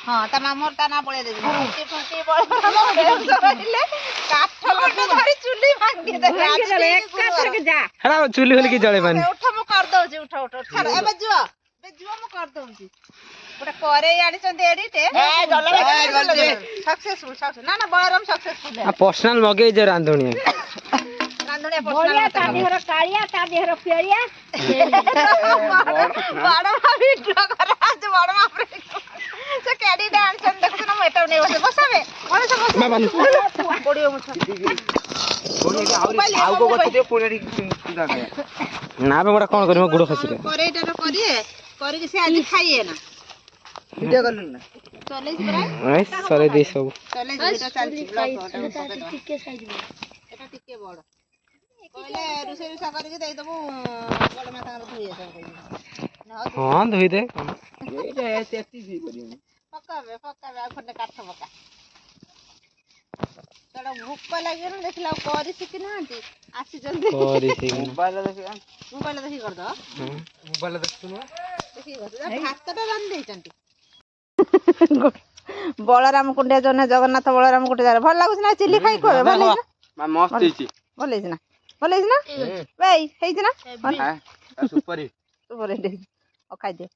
हाँ ता मामर ता ना पळे दे फुटी फुटी बळराम बेउस रहिले काठ गोटे धरी चुली भांगी दे एक काठ के जा हरा चुली होली की जळे पानी उठ मु कर दउ जी उठ उठ छाड़ एबे जुआ मु कर दउ जी गोटे करे आनी चंदे एडीटे ए जल्दी सक्सेसफुल सक्सेस ना ना बळराम सक्सेसफुल है पर्सनल मगे जे रांधुणी रांधुणी पर्सनल ता देहर कालिया ता देहर पेरिया बड़ भाभी कर आज बड़ बाप रे से केडी डांस चंद देखछ ना मेटा नै बसे बसाबे कोन से बस पडियो मुछ कोनी के आउ को गति पुनेडी ना बे बड़ा कोन करबो गुड़ खसी रे करेटा तो करिए करी के से आज खाइए ना वीडियो कर ना चले बरा ओए सरे दे सब चले जेटा चलछि ब्लॉग टिके साइज में एटा टिके बड़ कहले रुसे रुसा करी के देई दबो बड़ माथा कर धुइए सब हां धोई दे एटा सेफ्टी भी करियो पक्का खंडे काठ पक्का तोड़ा भूख लगे ना देखला करी सिक नांती आसी जल्दी करी सिक मोबाइल देखिया मोबाइल देखि कर दो मोबाइल देख सुनो देखि कर दो हातटा रान दे चंती बलराम कुंडे जने जगन्नाथ बलराम कुंडे जा भल लागुछ ना चिल्ली खाई को भल लागुछ मा मस्त हिची भल लागुछ ना भाई हेइ ना हां सुपर सुपर हे ओ खाई दे